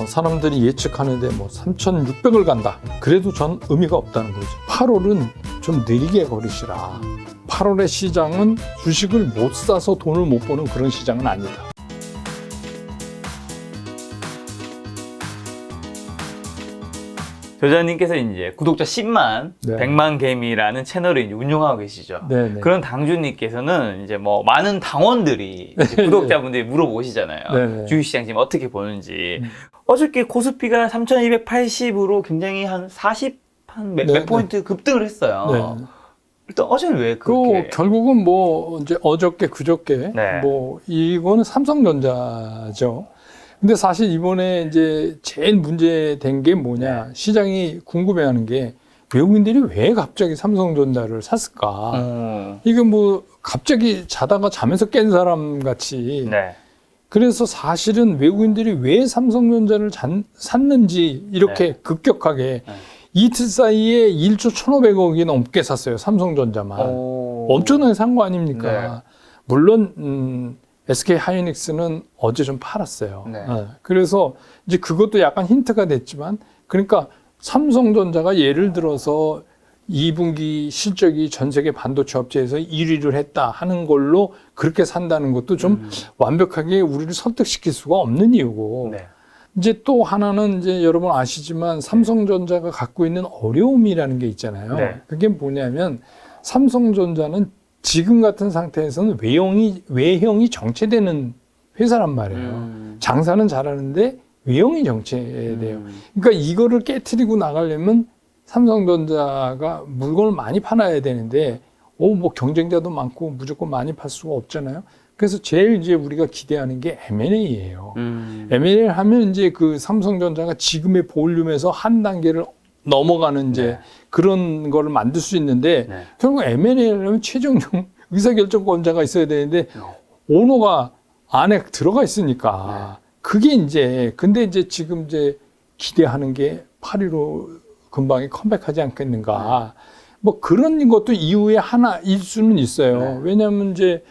사람들이 예측하는데 뭐 3,600을 간다. 그래도 전 의미가 없다는 거죠. 8월은 좀 느리게 걸으시라. 8월의 시장은 주식을 못 사서 돈을 못 버는 그런 시장은 아니다. 조자님께서 이제 구독자 10만, 네. 100만 개미라는 채널을 이제 운영하고 계시죠. 네네. 그런 당주님께서는 이제 뭐 많은 당원들이 이제 구독자분들이 물어보시잖아요. 네네. 주식시장 지금 어떻게 보는지. 어저께 코스피가 3,280으로 굉장히 한 40, 몇 포인트 급등을 했어요. 네. 일단 어제는 왜 그렇게? 결국은 뭐 이제 어저께 그저께 네. 뭐 이거는 삼성전자죠. 근데 사실 이번에 이제 제일 문제된 게 뭐냐, 시장이 궁금해하는 게 외국인들이 왜 갑자기 삼성전자를 샀을까? 이게 뭐 갑자기 자다가 잠에서 깬 사람 같이. 네. 그래서 사실은 외국인들이 왜 삼성전자를 샀는지 이렇게 급격하게 이틀 사이에 1조 1,500억이 넘게 샀어요. 삼성전자만. 엄청나게 산 거 아닙니까? 네. 물론 SK 하이닉스는 어제 좀 팔았어요. 네. 그래서 이제 그것도 약간 힌트가 됐지만, 그러니까 삼성전자가 예를 들어서 2분기 실적이 전 세계 반도체 업체에서 1위를 했다 하는 걸로 그렇게 산다는 것도 좀 완벽하게 우리를 설득시킬 수가 없는 이유고. 네. 이제 또 하나는 이제 여러분 아시지만 삼성전자가 갖고 있는 어려움이라는 게 있잖아요. 네. 그게 뭐냐면 삼성전자는 지금 같은 상태에서는 외형이 정체되는 회사란 말이에요. 장사는 잘하는데 외형이 정체돼요. 그러니까 이거를 깨트리고 나가려면 삼성전자가 물건을 많이 팔아야 되는데, 뭐 경쟁자도 많고 무조건 많이 팔 수가 없잖아요. 그래서 제일 이제 우리가 기대하는 게 M&A예요. M&A를 하면 이제 그 삼성전자가 지금의 볼륨에서 한 단계를 넘어가는 이제 그런 거를 만들 수 있는데, 결국 M&A를 하면 최종 의사결정권자가 있어야 되는데 오너가 안에 들어가 있으니까 그게 이제, 근데 이제 지금 이제 기대하는 게 8.15 근방에 컴백하지 않겠는가. 뭐 그런 것도 이유의 하나일 수는 있어요. 왜냐하면 이제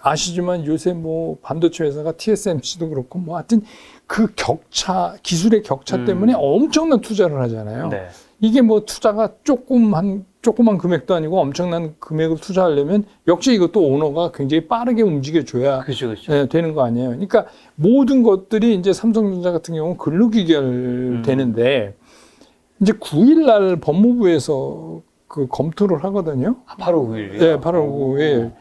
아시지만 요새 뭐 반도체 회사가 TSMC도 그렇고 뭐 하여튼 그 격차, 기술의 격차 때문에 엄청난 투자를 하잖아요. 네. 이게 뭐 투자가 조그만 금액도 아니고 엄청난 금액을 투자하려면 역시 이것도 오너가 굉장히 빠르게 움직여줘야 그렇죠. 되는 거 아니에요. 그러니까 모든 것들이 이제 삼성전자 같은 경우는 근로기결 되는데, 이제 9일 날 법무부에서 그 검토를 하거든요. 8월 9일이요? 네, 8월 9일.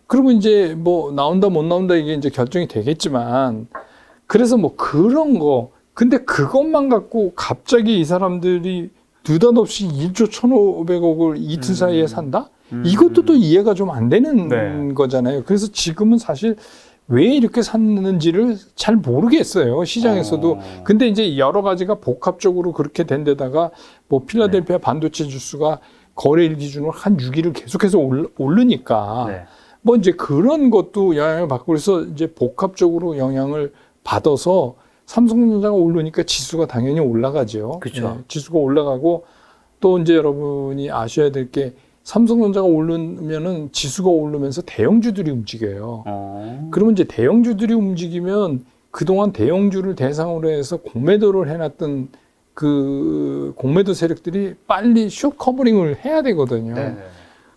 그러면 이제 뭐 나온다 못 나온다 이게 이제 결정이 되겠지만, 그래서 뭐 그런 거, 근데 그것만 갖고 갑자기 이 사람들이 느닷없이 1조 1,500억을 이틀 사이에 산다? 이것도 또 이해가 좀 안 되는 거잖아요. 그래서 지금은 사실 왜 이렇게 샀는지를 잘 모르겠어요, 시장에서도. 근데 이제 여러 가지가 복합적으로 그렇게 된 데다가 뭐 필라델피아 반도체 지수가 거래일 기준으로 한 6일을 계속해서 오르니까 뭐 이제 그런 것도 영향을 받고, 그래서 이제 복합적으로 영향을 받아서 삼성전자가 오르니까 지수가 당연히 올라가죠. 그렇죠. 지수가 올라가고, 또 이제 여러분이 아셔야 될 게 삼성전자가 오르면은 지수가 오르면서 대형주들이 움직여요. 그러면 이제 대형주들이 움직이면 그동안 대형주를 대상으로 해서 공매도를 해놨던 그 공매도 세력들이 빨리 숏 커버링을 해야 되거든요.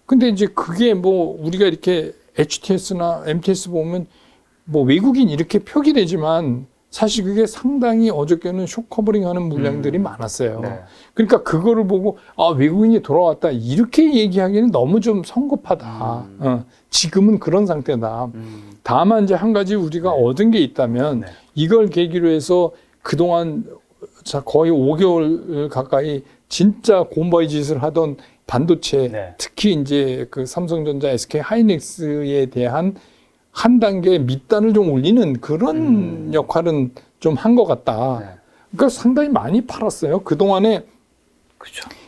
근데 이제 그게 뭐 우리가 이렇게 HTS나 MTS 보면 뭐 외국인 이렇게 표기되지만 사실 그게 상당히 어저께는 숏 커버링 하는 물량들이 많았어요. 그러니까 그거를 보고 외국인이 돌아왔다 이렇게 얘기하기는 너무 좀 성급하다. 지금은 그런 상태다. 다만 이제 한 가지 우리가 얻은 게 있다면 이걸 계기로 해서 그동안 거의 5개월 가까이 진짜 곰바이 짓을 하던 반도체, 특히 이제 그 삼성전자, SK 하이닉스에 대한 한 단계 밑단을 좀 올리는 그런 역할은 좀 한 것 같다. 그러니까 상당히 많이 팔았어요. 그동안에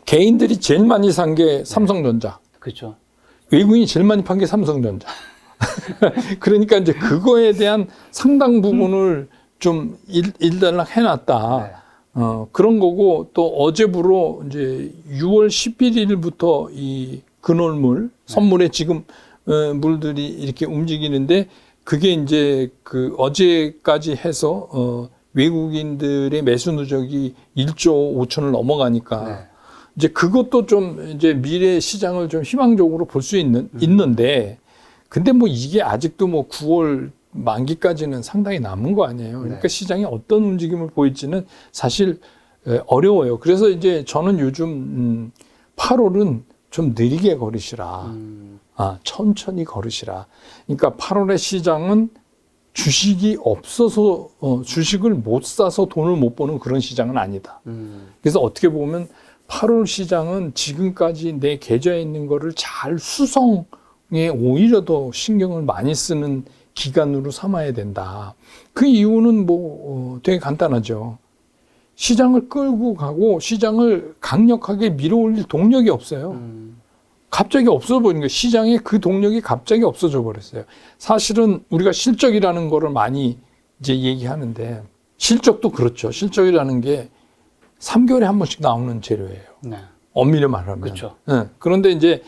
개인들이 제일 많이 산 게 삼성전자. 외국인이 제일 많이 판 게 삼성전자. 그러니까 이제 그거에 대한 상당 부분을 좀 일단락 해놨다. 그런 거고, 또 어제부로 이제 6월 11일부터 이 근월물, 선물에 지금 물들이 이렇게 움직이는데, 그게 이제 그 어제까지 해서 외국인들의 매수 누적이 1조 5천을 넘어가니까 네. 이제 그것도 좀 이제 미래 시장을 좀 희망적으로 볼 수 있는데 근데 뭐 이게 아직도 뭐 9월 만기까지는 상당히 남은 거 아니에요. 그러니까 네. 시장이 어떤 움직임을 보일지는 사실 어려워요. 그래서 이제 저는 요즘 8월은 좀 느리게 걸으시라. 천천히 걸으시라. 그러니까 8월의 시장은 주식이 없어서 주식을 못 사서 돈을 못 버는 그런 시장은 아니다. 그래서 어떻게 보면 8월 시장은 지금까지 내 계좌에 있는 거를 잘 수성에 오히려 더 신경을 많이 쓰는 기간으로 삼아야 된다. 그 이유는 뭐 되게 간단하죠. 시장을 끌고 가고 시장을 강력하게 밀어올릴 동력이 없어요. 갑자기 없어져 버린 거예요. 시장에 그 동력이 갑자기 없어져 버렸어요. 사실은 우리가 실적이라는 거를 많이 이제 얘기하는데 실적도 그렇죠. 실적이라는 게 3개월에 한 번씩 나오는 재료예요. 네. 엄밀히 말하면. 그렇죠. 네. 그런데 이제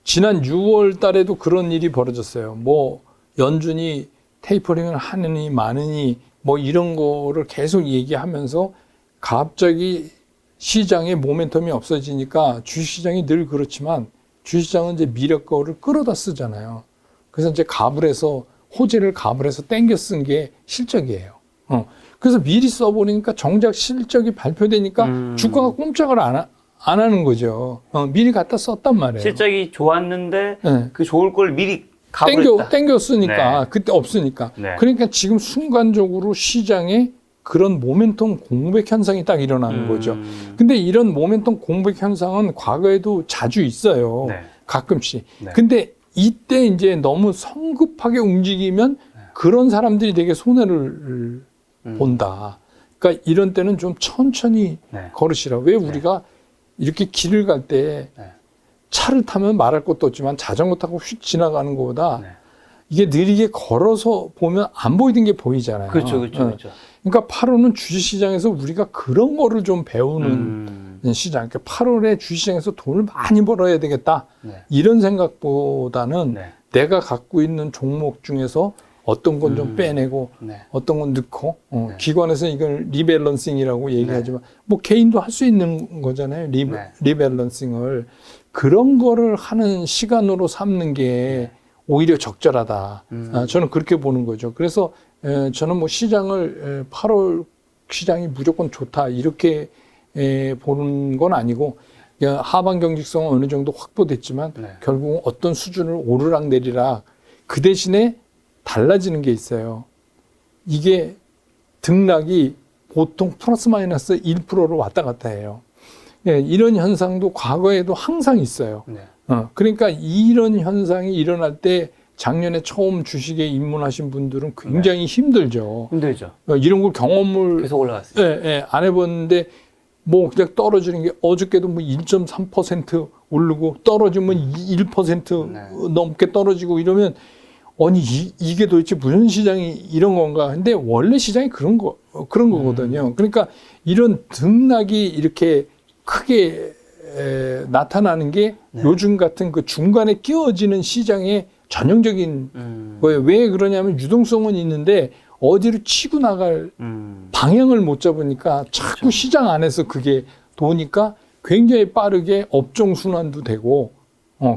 지난 6월 달에도 그런 일이 벌어졌어요. 뭐 연준이 테이퍼링을 하느니 마느니 뭐 이런 거를 계속 얘기하면서 갑자기 시장의 모멘텀이 없어지니까 주식시장이 늘 그렇지만 주식시장은 이제 미래 거를 끌어다 쓰잖아요. 그래서 이제 갑을 해서 호재를 갑을 해서 땡겨 쓴 게 실적이에요. 그래서 미리 써보니까 정작 실적이 발표되니까 주가가 꼼짝을 안 하는 거죠. 미리 갖다 썼단 말이에요. 실적이 좋았는데 네. 그 좋을 걸 미리 가버렸다. 땡겨 쓰니까 네. 그때 없으니까. 네. 그러니까 지금 순간적으로 시장에 그런 모멘텀 공백 현상이 딱 일어나는 거죠. 근데 이런 모멘텀 공백 현상은 과거에도 자주 있어요. 네. 가끔씩. 네. 근데 이때 이제 너무 성급하게 움직이면 그런 사람들이 되게 손해를 본다. 그러니까 이런 때는 좀 천천히 네. 걸으시라. 왜 우리가 이렇게 길을 갈 때 네. 차를 타면 말할 것도 없지만 자전거 타고 휙 지나가는 것보다 네. 이게 느리게 걸어서 보면 안 보이던 게 보이잖아요. 그렇죠, 그렇죠, 그렇죠. 그러니까 8월은 주식시장에서 우리가 그런 거를 좀 배우는 시장. 그러니까 8월에 주식시장에서 돈을 많이 벌어야 되겠다. 네. 이런 생각보다는 네. 내가 갖고 있는 종목 중에서 어떤 건 좀 빼내고 네. 어떤 건 넣고 네. 기관에서 이걸 리밸런싱이라고 얘기하지만 뭐 개인도 할 수 있는 거잖아요. 네. 리밸런싱을 그런 거를 하는 시간으로 삼는 게 오히려 적절하다. 저는 그렇게 보는 거죠. 그래서 저는 뭐 시장을 8월 시장이 무조건 좋다 이렇게 보는 건 아니고 하반 경직성은 어느 정도 확보됐지만 네. 결국 어떤 수준을 오르락 내리락 그 대신에 달라지는 게 있어요. 이게 등락이 보통 플러스 마이너스 1%로 왔다 갔다 해요. 이런 현상도 과거에도 항상 있어요. 네. 그러니까 이런 현상이 일어날 때 작년에 처음 주식에 입문하신 분들은 굉장히 힘들죠. 힘들죠. 이런 걸 경험을 계속 올라갔어요. 안 해봤는데 뭐 그냥 떨어지는 게 어저께도 뭐 1.3% 오르고 떨어지면 1% 네. 넘게 떨어지고 이러면 아니 이게 도대체 무슨 시장이 이런 건가? 근데 원래 시장이 그런 거거든요. 그러니까 이런 등락이 이렇게 크게 나타나는 게 네. 요즘 같은 그 중간에 끼어지는 시장의 전형적인 거예요. 왜 그러냐면 유동성은 있는데 어디로 치고 나갈 방향을 못 잡으니까 자꾸 그렇죠. 시장 안에서 그게 도니까 굉장히 빠르게 업종 순환도 되고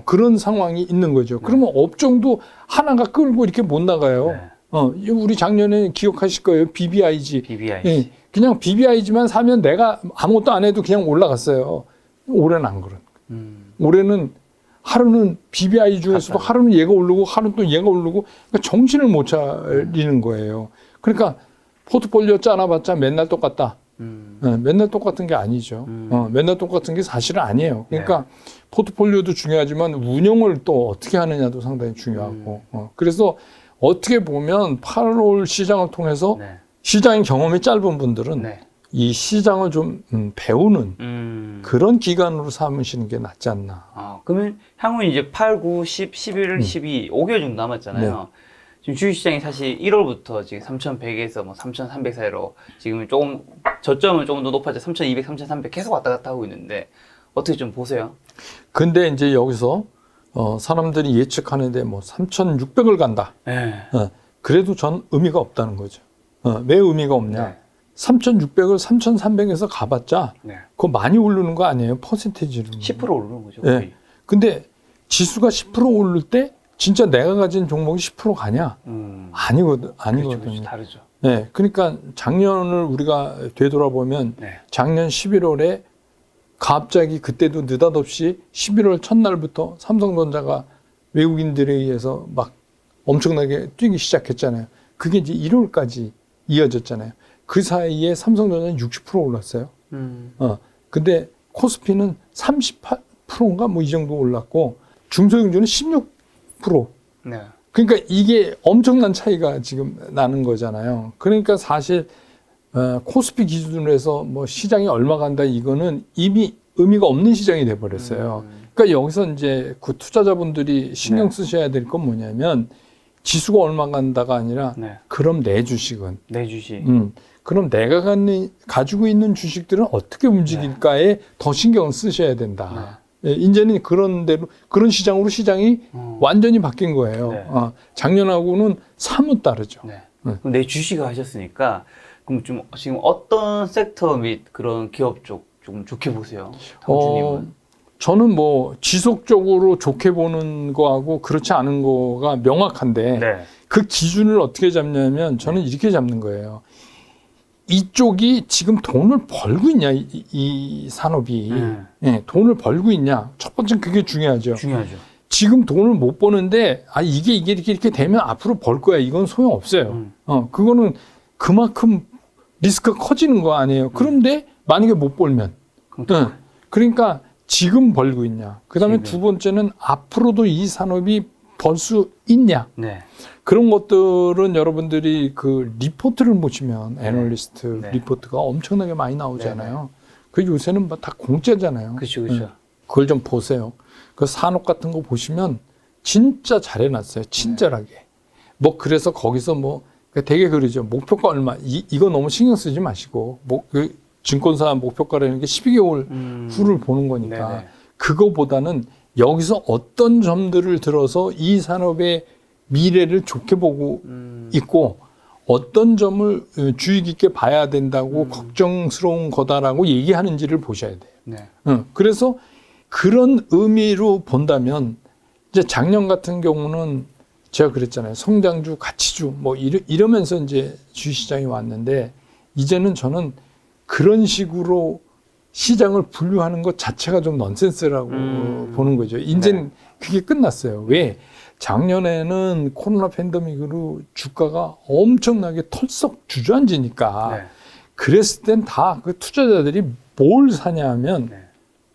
그런 상황이 있는 거죠. 그러면 업종도 하나가 끌고 이렇게 못 나가요. 네. 우리 작년에 기억하실 거예요. BBIG. BBIG. 예, 그냥 BBIG만 사면 내가 아무것도 안 해도 그냥 올라갔어요. 올해는 안 그런. 올해는 하루는 BBI 중에서도 하루는 얘가 오르고 하루는 또 얘가 오르고 그러니까 정신을 못 차리는 거예요. 그러니까 포트폴리오 짜놔봤자 맨날 똑같다. 맨날 똑같은 게 아니죠. 맨날 똑같은 게 사실은 아니에요. 그러니까 포트폴리오도 중요하지만 운영을 또 어떻게 하느냐도 상당히 중요하고. 그래서 어떻게 보면 8월 시장을 통해서 네. 시장의 경험이 짧은 분들은 네. 이 시장을 좀 배우는 그런 기간으로 삼으시는 게 낫지 않나. 그러면 향후는 이제 8, 9, 10, 11, 12, 5개월 정도 남았잖아요. 지금 주식시장이 사실 1월부터 지금 3,100에서 뭐 3,300 사이로 지금 조금 저점은 조금 더 높아져 3,200, 3,300 계속 왔다 갔다 하고 있는데 어떻게 좀 보세요? 근데 이제 여기서 사람들이 예측하는데 뭐 3,600을 간다. 네. 그래도 전 의미가 없다는 거죠. 왜 의미가 없냐? 네. 3,600을 3,300에서 가봤자 네. 그거 많이 오르는 거 아니에요? 퍼센테이지로. 10% 오르는 거죠. 네. 거의. 근데 지수가 10% 오를 때 진짜 내가 가진 종목이 10% 가냐? 아니거든요. 그렇죠. 다르죠. 네, 그러니까 작년을 우리가 되돌아보면 네. 작년 11월에 갑자기 그때도 느닷없이 11월 첫날부터 삼성전자가 외국인들에 의해서 막 엄청나게 뛰기 시작했잖아요. 그게 이제 1월까지 이어졌잖아요. 그 사이에 삼성전자는 60% 올랐어요. 근데 코스피는 38%인가 뭐 이 정도 올랐고 중소형주는 16%. 네. 그러니까 이게 엄청난 차이가 지금 나는 거잖아요. 그러니까 사실 코스피 기준으로 해서 뭐 시장이 얼마 간다 이거는 이미 의미가 없는 시장이 돼버렸어요. 그러니까 여기서 이제 그 투자자분들이 신경 쓰셔야 될 건 뭐냐면 지수가 얼마 간다가 아니라 네. 그럼 내 주식은 내 주식. 그럼 내가 가지고 있는 주식들은 어떻게 움직일까에 더 신경을 쓰셔야 된다. 예, 이제는 그런 대로 그런 시장으로 시장이 완전히 바뀐 거예요. 네. 작년하고는 사뭇 다르죠. 네. 그럼 내 주식을 하셨으니까 그럼 좀 지금 어떤 섹터 및 그런 기업 쪽 좀 좋게 보세요, 당주님은? 저는 뭐 지속적으로 좋게 보는 거하고 그렇지 않은 거가 명확한데 네. 그 기준을 어떻게 잡냐면 저는 이렇게 잡는 거예요. 이쪽이 지금 돈을 벌고 있냐, 이 산업이. 예, 돈을 벌고 있냐. 첫 번째는 그게 중요하죠. 중요하죠. 지금 돈을 못 버는데, 이게 이렇게 되면 앞으로 벌 거야. 이건 소용없어요. 그거는 그만큼 리스크가 커지는 거 아니에요. 그런데 만약에 못 벌면. 그러니까 지금 벌고 있냐. 그 다음에 두 번째는 앞으로도 이 산업이 벌 수 있냐. 네. 그런 것들은 여러분들이 그 리포트를 보시면 애널리스트 네. 리포트가 엄청나게 많이 나오잖아요. 그 요새는 다 공짜잖아요. 그렇죠. 그걸 좀 보세요. 그 산업 같은 거 보시면 진짜 잘 해놨어요. 친절하게. 뭐 그래서 거기서 뭐 되게 그러죠. 목표가 얼마 이거 너무 신경 쓰지 마시고 그 증권사 목표가라는 게 12개월 후를 보는 거니까 네네. 그거보다는 여기서 어떤 점들을 들어서 이 산업의 미래를 좋게 보고 있고 어떤 점을 주의 깊게 봐야 된다고 걱정스러운 거다라고 얘기하는지를 보셔야 돼요. 네. 그래서 그런 의미로 본다면 이제 작년 같은 경우는 제가 그랬잖아요. 성장주, 가치주 뭐 이러면서 이제 주식시장이 왔는데 이제는 저는 그런 식으로 시장을 분류하는 것 자체가 좀 넌센스라고 보는 거죠. 이제는 그게 끝났어요. 왜? 작년에는 코로나 팬데믹으로 주가가 엄청나게 털썩 주저앉으니까 그랬을 땐 다 그 투자자들이 뭘 사냐 하면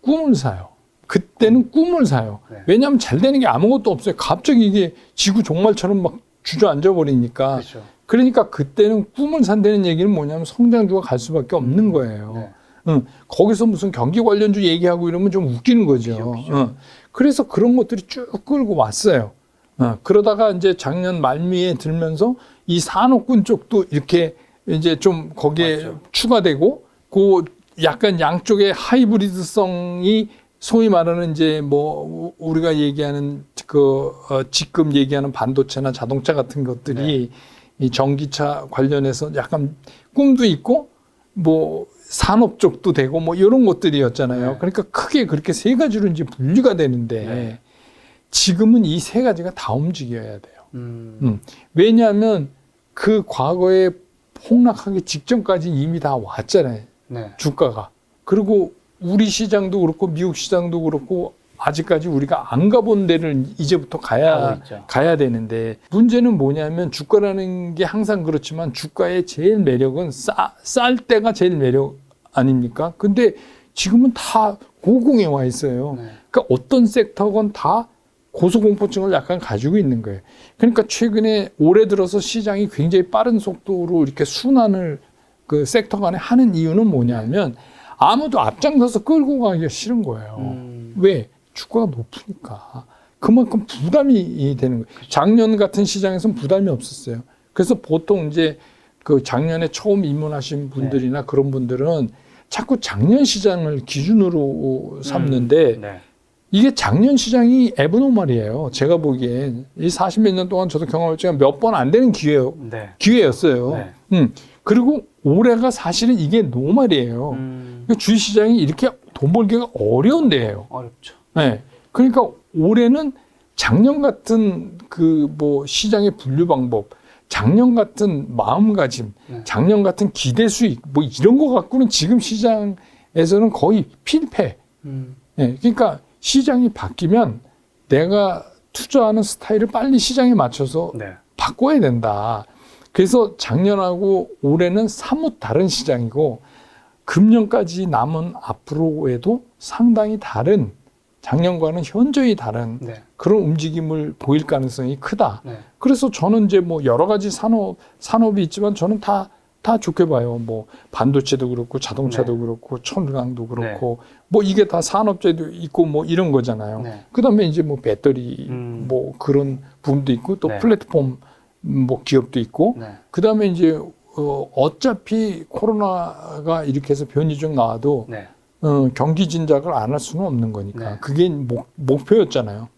꿈을 사요. 그때는 꿈을 사요. 왜냐하면 잘 되는 게 아무것도 없어요. 갑자기 이게 지구 종말처럼 막 주저앉아 버리니까. 그렇죠. 그러니까 그때는 꿈을 산다는 얘기는 뭐냐면 성장주가 갈 수밖에 없는 거예요. 거기서 무슨 경기 관련주 얘기하고 이러면 좀 웃기는 거죠. 그래서 그런 것들이 쭉 끌고 왔어요. 그러다가 이제 작년 말미에 들면서 이 산업군 쪽도 이렇게 이제 좀 거기에 맞죠. 추가되고 그 약간 양쪽의 하이브리드성이 소위 말하는 이제 뭐 우리가 얘기하는 지금 얘기하는 반도체나 자동차 같은 것들이 이 전기차 관련해서 약간 꿈도 있고 뭐 산업 쪽도 되고 뭐 이런 것들이었잖아요. 그러니까 크게 그렇게 세 가지로 이제 분류가 되는데 지금은 이 세 가지가 다 움직여야 돼요. 왜냐하면 그 과거에 폭락하기 직전까지 이미 다 왔잖아요. 주가가. 그리고 우리 시장도 그렇고 미국 시장도 그렇고 아직까지 우리가 안 가본 데를 이제부터 가야 되는데 문제는 뭐냐면 주가라는 게 항상 그렇지만 주가의 제일 매력은 쌀 때가 제일 매력 아닙니까? 근데 지금은 다 고공에 와 있어요. 그러니까 어떤 섹터건 다 고소공포증을 약간 가지고 있는 거예요. 그러니까 최근에 올해 들어서 시장이 굉장히 빠른 속도로 이렇게 순환을 그 섹터 간에 하는 이유는 뭐냐면 아무도 앞장서서 끌고 가기가 싫은 거예요. 왜? 주가가 높으니까. 그만큼 부담이 되는 거예요. 작년 같은 시장에서는 부담이 없었어요. 그래서 보통 이제 그 작년에 처음 입문하신 분들이나 그런 분들은 자꾸 작년 시장을 기준으로 삼는데 이게 작년 시장이 에브노멀이에요. 제가 보기엔 이 40몇 년 동안 저도 경험했지만 몇 번 안 되는 기회였어요. 그리고 올해가 사실은 이게 노말이에요. 그러니까 주식시장이 이렇게 돈 벌기가 어려운 데예요. 어렵죠. 네. 그러니까 올해는 작년 같은 그 뭐 시장의 분류 방법, 작년 같은 마음가짐, 작년 같은 기대 수익, 뭐 이런 거 갖고는 지금 시장에서는 거의 필패. 네. 그러니까 시장이 바뀌면 내가 투자하는 스타일을 빨리 시장에 맞춰서 네. 바꿔야 된다. 그래서 작년하고 올해는 사뭇 다른 시장이고 금년까지 남은 앞으로에도 상당히 다른 작년과는 현저히 다른 네. 그런 움직임을 보일 가능성이 크다. 네. 그래서 저는 이제 뭐 여러 가지 산업이 있지만 저는 다 좋게 봐요. 뭐 반도체도 그렇고 자동차도 그렇고 철강도 그렇고 뭐 이게 다 산업재도 있고 뭐 이런 거잖아요. 네. 그다음에 이제 뭐 배터리 뭐 그런 부분도 있고 또 플랫폼 뭐 기업도 있고 그다음에 이제 어차피 코로나가 이렇게 해서 변이 좀 나와도 경기 진작을 안 할 수는 없는 거니까 그게 목표였잖아요.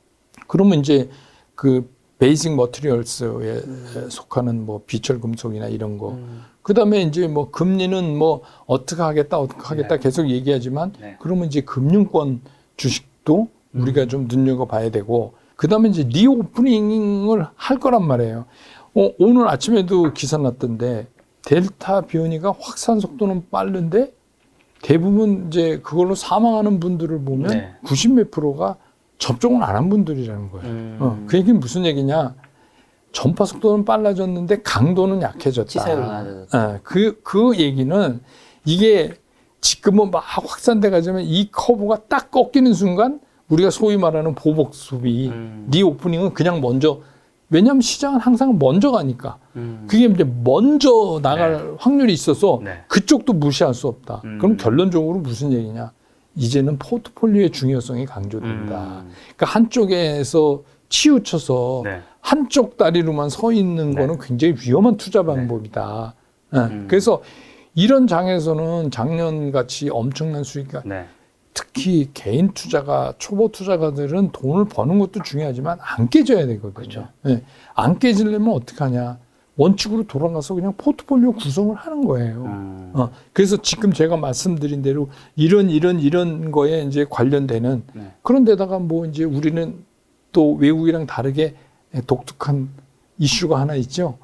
그러면 이제 그 베이직 머티리얼스에 속하는 뭐 비철 금속이나 이런 거. 그다음에 이제 뭐 금리는 뭐 어떻게 하겠다 계속 얘기하지만 그러면 이제 금융권 주식도 우리가 좀 눈여겨봐야 되고 그다음에 이제 리오프닝을 할 거란 말이에요. 오늘 아침에도 기사 났던데 델타 변이가 확산 속도는 빠른데 대부분 이제 그걸로 사망하는 분들을 보면 90몇 프로가 접종을 안 한 분들이라는 거예요. 그 얘기는 무슨 얘기냐? 전파 속도는 빨라졌는데 강도는 약해졌다. 치사율은 낮아졌다. 그 얘기는 이게 지금은 막 확산돼 가지만 이 커브가 딱 꺾이는 순간 우리가 소위 말하는 보복 수비, 리오프닝은 그냥 먼저 왜냐하면 시장은 항상 먼저 가니까 그게 이제 먼저 나갈 확률이 있어서 그쪽도 무시할 수 없다. 그럼 결론적으로 무슨 얘기냐? 이제는 포트폴리오의 중요성이 강조된다. 그러니까 한쪽에서 치우쳐서 한쪽 다리로만 서 있는 거는 굉장히 위험한 투자 방법이다. 그래서 이런 장에서는 작년같이 엄청난 수익이 특히 개인 투자가 초보 투자가들은 돈을 버는 것도 중요하지만 안 깨져야 되거든요. 그렇죠. 안 깨지려면 어떻게 하냐? 원칙으로 돌아가서 그냥 포트폴리오 구성을 하는 거예요. 그래서 지금 제가 말씀드린 대로 이런 거에 이제 관련되는 그런 데다가 뭐 이제 우리는 또 외국이랑 다르게 독특한 이슈가 하나 있죠.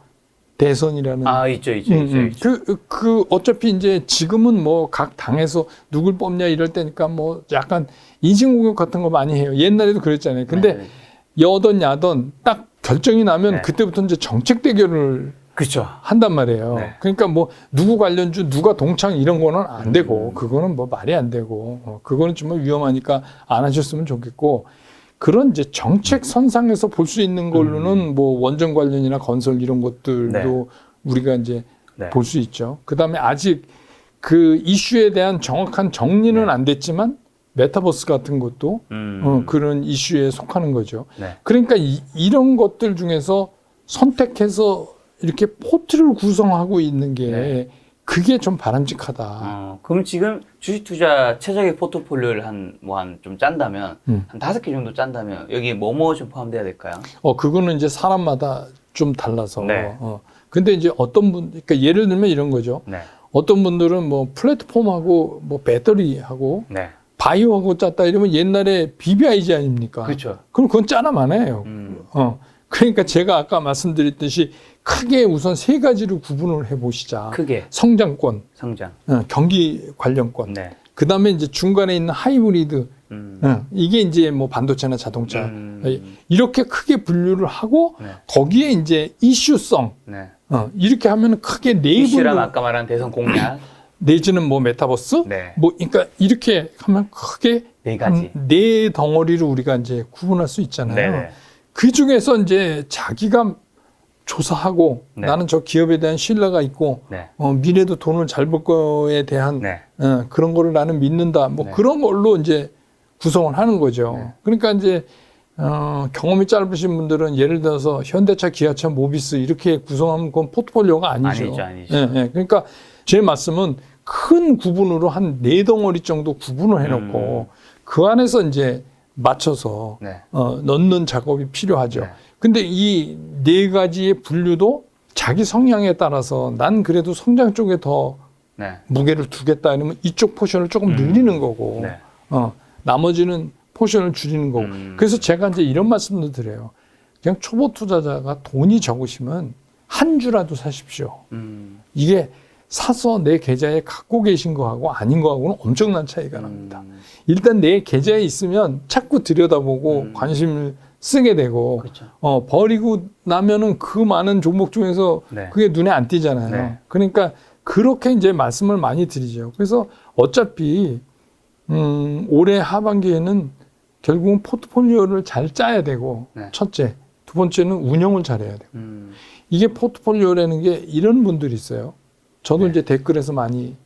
대선이라는. 있죠. 어차피 이제 지금은 뭐 각 당에서 누굴 뽑냐 이럴 때니까 뭐 약간 인신공격 같은 거 많이 해요. 옛날에도 그랬잖아요. 근데 여든 야든 딱 결정이 나면 그때부터 이제 정책 대결을 한단 말이에요. 그러니까 뭐 누구 관련주, 누가 동창 이런 거는 안 되고 그거는 뭐 말이 안 되고 그거는 좀 위험하니까 안 하셨으면 좋겠고 그런 이제 정책 선상에서 볼 수 있는 걸로는 뭐 원전 관련이나 건설 이런 것들도 우리가 이제 볼 수 있죠. 그다음에 아직 그 이슈에 대한 정확한 정리는 안 됐지만 메타버스 같은 것도 그런 이슈에 속하는 거죠. 그러니까 이런 것들 중에서 선택해서 이렇게 포트를 구성하고 있는 게 그게 좀 바람직하다. 그럼 지금 주식 투자 최적의 포트폴리오를 좀 짠다면 한 5개 정도 짠다면 여기 뭐뭐 좀 포함돼야 될까요? 그거는 이제 사람마다 좀 달라서. 근데 이제 그러니까 예를 들면 이런 거죠. 어떤 분들은 뭐 플랫폼하고 뭐 배터리하고 바이오하고 짰다 이러면 옛날에 BBIG 아닙니까? 그렇죠. 그럼 그건 짜나 마나예요. 그러니까 제가 아까 말씀드렸듯이 크게 우선 3가지로 구분을 해보시자. 크게. 성장, 경기 관련권. 그 다음에 이제 중간에 있는 하이브리드. 이게 이제 뭐 반도체나 자동차. 이렇게 크게 분류를 하고 거기에 이제 이슈성. 이렇게 하면 크게 4분류. 이슈랑 아까 말한 대선 공략. 내지는 뭐 메타버스. 뭐 그러니까 이렇게 하면 크게 4가지. 4덩어리로 우리가 이제 구분할 수 있잖아요. 그 중에서 이제 자기가 조사하고 나는 저 기업에 대한 신뢰가 있고 미래도 돈을 잘 벌 거에 대한 그런 거를 나는 믿는다. 뭐 그런 걸로 이제 구성을 하는 거죠. 그러니까 이제 경험이 짧으신 분들은 예를 들어서 현대차, 기아차, 모비스 이렇게 구성하면 그건 포트폴리오가 아니죠. 아니죠. 그러니까 제 말씀은 큰 구분으로 한 4덩어리 정도 구분을 해놓고 그 안에서 이제 맞춰서 넣는 작업이 필요하죠. 근데 이 4가지의 분류도 자기 성향에 따라서 난 그래도 성장 쪽에 더 네. 무게를 두겠다 이러면 이쪽 포션을 조금 늘리는 거고 네. 나머지는 포션을 줄이는 거고 그래서 제가 이제 이런 말씀도 드려요. 그냥 초보 투자자가 돈이 적으시면 한 주라도 사십시오. 이게 사서 내 계좌에 갖고 계신 거하고 아닌 거하고는 엄청난 차이가 납니다. 일단 내 계좌에 있으면 자꾸 들여다보고 관심을 쓰게 되고 그렇죠. 버리고 나면은 그 많은 종목 중에서 네. 그게 눈에 안 띄잖아요. 네. 그러니까 그렇게 이제 말씀을 많이 드리죠. 그래서 어차피 올해 하반기에는 결국은 포트폴리오를 잘 짜야 되고 네. 첫째, 두 번째는 운영을 잘해야 되고 이게 포트폴리오라는 게 이런 분들이 있어요. 저도 네. 이제 댓글에서 많이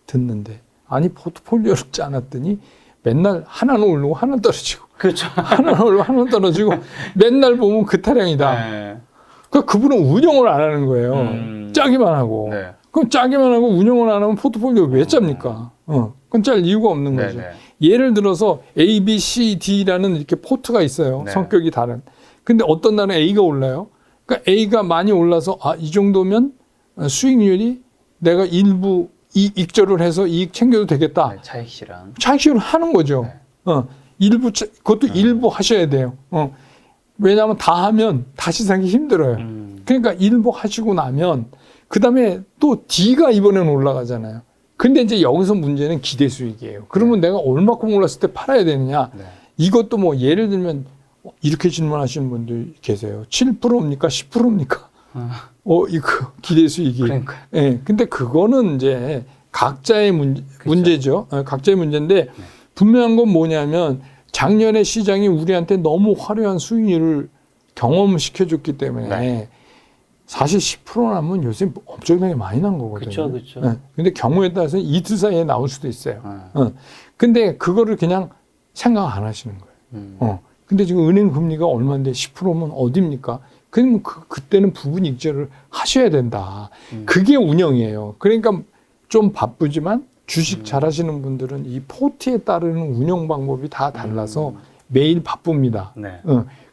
듣는데 아니 포트폴리오를 짜놨더니 맨날 하나는 오르고 하나는 떨어지고 그렇죠. 하나는 오르고 하나는 떨어지고 맨날 보면 그 타령이다. 네. 그러니까 그분은 운영을 안 하는 거예요. 짜기만 하고. 네. 그럼 짜기만 하고 운영을 안 하면 포트폴리오 왜 짭니까? 그건 짤 이유가 없는 네, 거죠. 네. 예를 들어서 A, B, C, D라는 이렇게 포트가 있어요. 네. 성격이 다른. 근데 어떤 날은 A가 올라요. 그러니까 A가 많이 올라서 이 정도면 수익률이 내가 일부 익절을 해서 이익 챙겨도 되겠다. 네, 차익 실현. 차익실을 하는 거죠. 네. 그것도 일부 하셔야 돼요. 왜냐하면 다 하면 다시 사기 힘들어요. 그러니까 일부 하시고 나면 그 다음에 또 D가 이번에는 올라가잖아요. 근데 이제 여기서 문제는 기대 수익이에요. 그러면 내가 얼마큼 올랐을 때 팔아야 되느냐. 네. 이것도 뭐 예를 들면 이렇게 질문하시는 분들 계세요. 7%입니까? 10%입니까? 이거 기대 수익이. 그러니까요. 예. 근데 그거는 이제 각자의 문제죠. 각자의 문제인데 분명한 건 뭐냐면 작년에 시장이 우리한테 너무 화려한 수익률을 경험시켜줬기 때문에 네. 사실 10% 나면 요새 엄청나게 많이 난 거거든요. 그렇죠. 예. 근데 경우에 따라서 이틀 사이에 나올 수도 있어요. 근데 그거를 그냥 생각 안 하시는 거예요. 근데 지금 은행 금리가 얼마인데 10%면 어딥니까? 그러면 그때는 부분 익절을 하셔야 된다. 그게 운영이에요. 그러니까 좀 바쁘지만 주식 잘 하시는 분들은 이 포트에 따르는 운영 방법이 다 달라서 매일 바쁩니다. 네.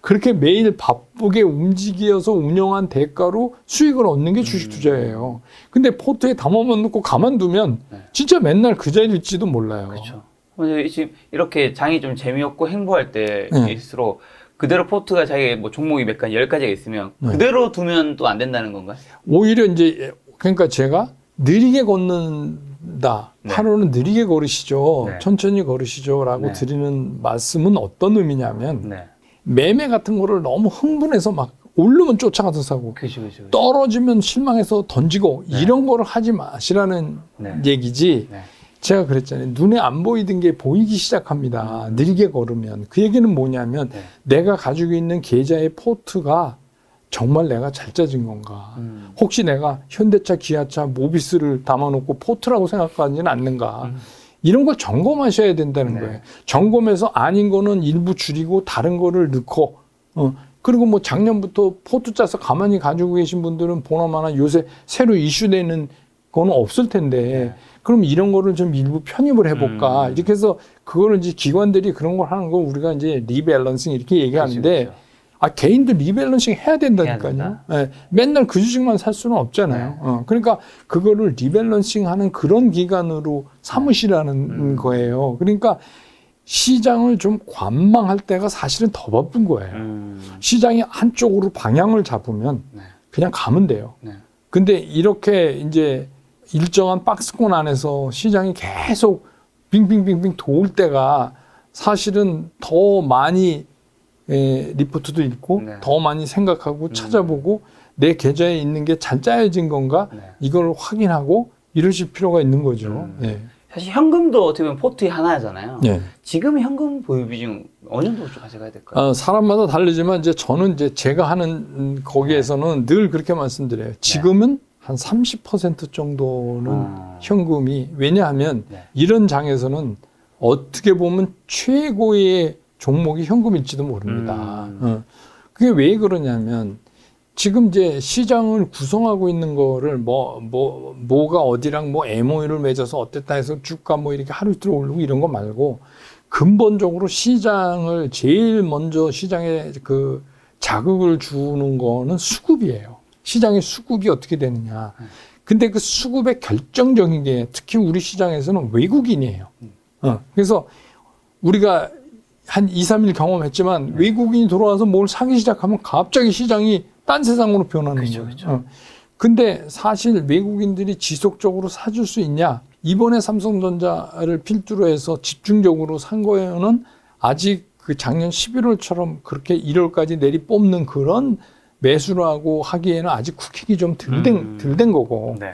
그렇게 매일 바쁘게 움직여서 운영한 대가로 수익을 얻는 게 주식 투자예요. 근데 포트에 담아만 놓고 가만두면 진짜 맨날 그 자리일지도 몰라요. 그렇죠. 지금 이렇게 장이 좀 재미없고 행보할 때일수록 그대로 포트가 자기 뭐 종목이 몇 가지 10가지가 있으면 그대로 두면 또 안 된다는 건가요? 오히려 이제 그러니까 제가 느리게 걷는다. 네. 8호는 느리게 걸으시죠. 네. 천천히 걸으시죠라고 네. 드리는 말씀은 어떤 의미냐면 네. 매매 같은 거를 너무 흥분해서 막 오르면 쫓아가서 사고 그렇죠. 떨어지면 실망해서 던지고 이런 거를 하지 마시라는 얘기지. 네. 제가 그랬잖아요. 눈에 안 보이던 게 보이기 시작합니다. 느리게 걸으면. 그 얘기는 뭐냐면 내가 가지고 있는 계좌의 포트가 정말 내가 잘 짜진 건가. 혹시 내가 현대차, 기아차, 모비스를 담아놓고 포트라고 생각하지는 않는가. 이런 걸 점검하셔야 된다는 거예요. 점검해서 아닌 거는 일부 줄이고 다른 거를 넣고 그리고 뭐 작년부터 포트 짜서 가만히 가지고 계신 분들은 보나마나 요새 새로 이슈되는 거는 없을 텐데 그럼 이런 거를 좀 일부 편입을 해볼까. 이렇게 해서 그거를 이제 기관들이 그런 걸 하는 거 우리가 이제 리밸런싱 이렇게 얘기하는데 그렇죠. 개인도 리밸런싱 해야 된다니까요. 네, 맨날 그 주식만 살 수는 없잖아요. 그러니까 그거를 리밸런싱 하는 그런 기간으로 삼으시라는 거예요. 그러니까 시장을 좀 관망할 때가 사실은 더 바쁜 거예요. 시장이 한쪽으로 방향을 잡으면 그냥 가면 돼요. 근데 이렇게 이제 일정한 박스권 안에서 시장이 계속 빙빙빙빙 도울 때가 사실은 더 많이 리포트도 읽고 더 많이 생각하고 찾아보고 내 계좌에 있는 게 잘 짜여진 건가 이걸 확인하고 이러실 필요가 있는 거죠. 사실 현금도 어떻게 보면 포트의 하나잖아요. 네. 지금 현금 보유 비중 어느 정도 좀 가져가야 될까요? 사람마다 다르지만 이제 저는 이제 제가 하는 거기에서는 늘 그렇게 말씀드려요. 지금은 한 30% 정도는 현금이 왜냐하면 이런 장에서는 어떻게 보면 최고의 종목이 현금일지도 모릅니다. 그게 왜 그러냐면 지금 이제 시장을 구성하고 있는 거를 뭐가 어디랑 뭐 MOU를 맺어서 어땠다 해서 주가 뭐 이렇게 하루 이틀 오르고 이런 거 말고 근본적으로 시장을 제일 먼저 시장에 그 자극을 주는 거는 수급이에요. 시장의 수급이 어떻게 되느냐. 근데 그 수급의 결정적인 게 특히 우리 시장에서는 외국인이에요. 그래서 우리가 한 2, 3일 경험했지만 외국인이 들어와서 뭘 사기 시작하면 갑자기 시장이 딴 세상으로 변하는 거예요. 그렇죠. 근데 사실 외국인들이 지속적으로 사줄 수 있냐? 이번에 삼성전자를 필두로 해서 집중적으로 산 거에는 아직 그 작년 11월처럼 그렇게 1월까지 내리 뽑는 그런 매수라고 하기에는 아직 쿠킹이 좀 덜 된 거고. 네.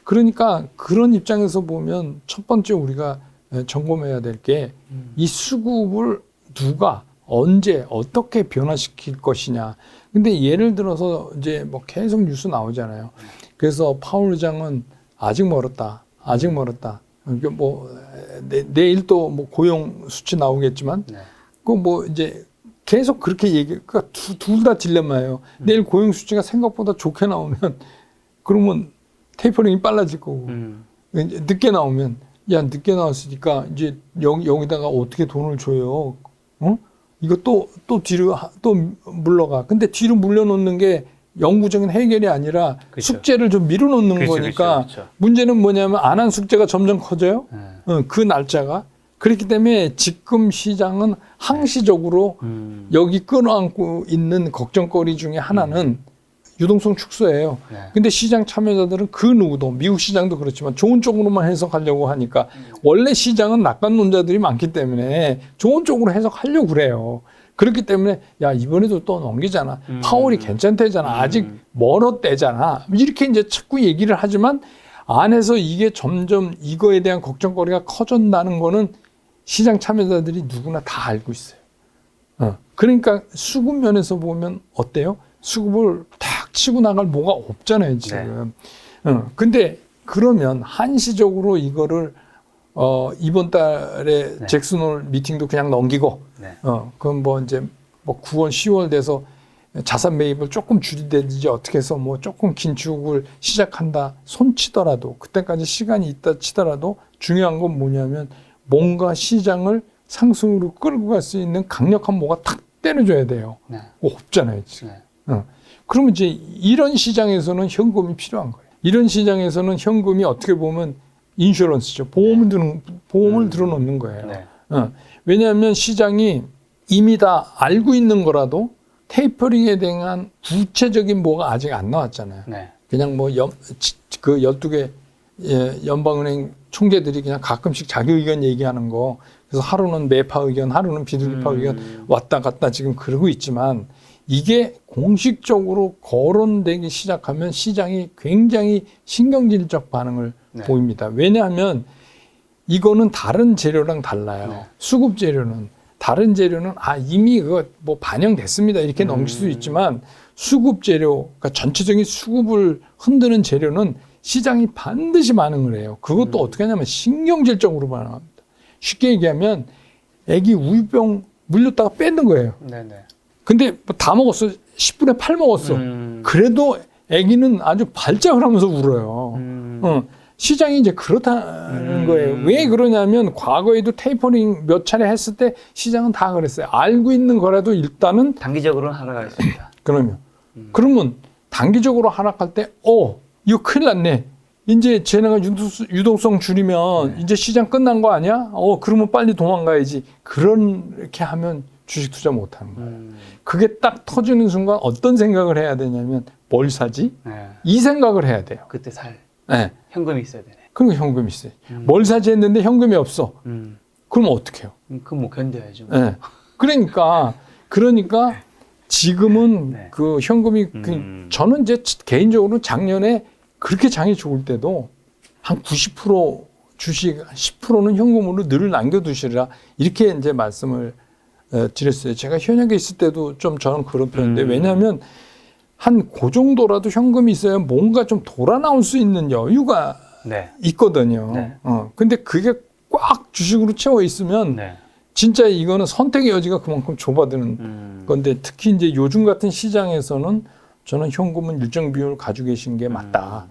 그러니까 그런 입장에서 보면 첫 번째 우리가 점검해야 될 게 이 수급을 누가 언제 어떻게 변화시킬 것이냐. 근데 예를 들어서 이제 뭐 계속 뉴스 나오잖아요. 그래서 파월 의장은 아직 멀었다. 아직 멀었다. 그러니까 뭐 내일 또 뭐 고용 수치 나오겠지만 네. 그 뭐 이제 계속 그렇게 그러니까 둘 다 딜레마예요. 내일 고용 수치가 생각보다 좋게 나오면 그러면 테이퍼링이 빨라질 거고 이제 늦게 나오면 야 늦게 나왔으니까 이제 여기다가 어떻게 돈을 줘요? 이거 또 뒤로 또 물러가. 근데 뒤로 물려놓는 게 영구적인 해결이 아니라 그쵸. 숙제를 좀 밀어놓는 거니까 그쵸. 문제는 뭐냐면 안 한 숙제가 점점 커져요. 그 날짜가. 그렇기 때문에 지금 시장은 항시적으로 여기 끌어안고 있는 걱정거리 중에 하나는 유동성 축소예요. 네. 근데 시장 참여자들은 그 누구도 미국 시장도 그렇지만 좋은 쪽으로만 해석하려고 하니까 원래 시장은 낙관론자들이 많기 때문에 좋은 쪽으로 해석하려고 그래요. 그렇기 때문에 야 이번에도 또 넘기잖아. 파월이 괜찮대잖아. 아직 멀었대잖아. 이렇게 이제 자꾸 얘기를 하지만 안에서 이게 점점 이거에 대한 걱정거리가 커진다는 거는 시장 참여자들이 누구나 다 알고 있어요. 그러니까 수급 면에서 보면 어때요? 수급을 탁 치고 나갈 뭐가 없잖아요, 지금. 근데 그러면 한시적으로 이거를 이번 달에 잭슨홀 미팅도 그냥 넘기고, 그럼 뭐 이제 뭐 9월, 10월 돼서 자산 매입을 조금 줄이든지 어떻게 해서 뭐 조금 긴축을 시작한다 손치더라도 그때까지 시간이 있다 치더라도 중요한 건 뭐냐면 뭔가 시장을 상승으로 끌고 갈 수 있는 강력한 뭐가 탁 때려줘야 돼요. 없잖아요, 지금. 그러면 이제 이런 시장에서는 현금이 필요한 거예요. 이런 시장에서는 현금이 어떻게 보면 인슈런스죠. 보험을 들어놓는 거예요. 왜냐하면 시장이 이미 다 알고 있는 거라도 테이퍼링에 대한 구체적인 뭐가 아직 안 나왔잖아요. 그냥 뭐 그 12개 연방은행 총재들이 그냥 가끔씩 자기 의견 얘기하는 거. 그래서 하루는 매파 의견, 하루는 비둘기파 의견 왔다 갔다 지금 그러고 있지만 이게 공식적으로 거론되기 시작하면 시장이 굉장히 신경질적 반응을 보입니다. 왜냐하면 이거는 다른 재료랑 달라요. 수급 재료는. 다른 재료는 이미 그거 뭐 반영됐습니다. 이렇게 넘길 수 있지만 수급 재료, 그러니까 전체적인 수급을 흔드는 재료는 시장이 반드시 반응을 해요. 그것도 어떻게 하냐면 신경질적으로 반응합니다. 쉽게 얘기하면 애기 우유병 물렸다가 뺏는 거예요. 근데 다 먹었어. 10분에 8 먹었어. 그래도 애기는 아주 발작을 하면서 울어요. 시장이 이제 그렇다는 거예요. 왜 그러냐면 과거에도 테이퍼링 몇 차례 했을 때 시장은 다 그랬어요. 알고 있는 거라도 일단은 단기적으로는 하락하겠습니다. 그러면 단기적으로 하락할 때 이거 큰일 났네. 이제 쟤네가 유동성 줄이면 이제 시장 끝난 거 아니야? 그러면 빨리 도망가야지. 그렇게 하면 주식 투자 못 하는 거예요. 그게 딱 터지는 순간 어떤 생각을 해야 되냐면 뭘 사지? 이 생각을 해야 돼요. 그때 살. 네. 현금이 있어야 되네. 그러니까 현금이 있어요. 뭘 사지 했는데 현금이 없어. 그럼 어떻게 해요? 그럼 뭐 견뎌야죠. 네. 그러니까 지금은 그 현금이 저는 이제 개인적으로 작년에 그렇게 장이 좋을 때도 한 90% 주식 10%는 현금으로 늘 남겨두시라 이렇게 이제 말씀을 드렸어요. 제가 현역에 있을 때도 좀 저는 그런 편인데 왜냐하면 한 그 정도라도 현금이 있어야 뭔가 좀 돌아 나올 수 있는 여유가 있거든요. 근데 그게 꽉 주식으로 채워 있으면 진짜 이거는 선택의 여지가 그만큼 좁아드는 건데 특히 이제 요즘 같은 시장에서는 저는 현금은 일정 비율을 가지고 계신 게 맞다.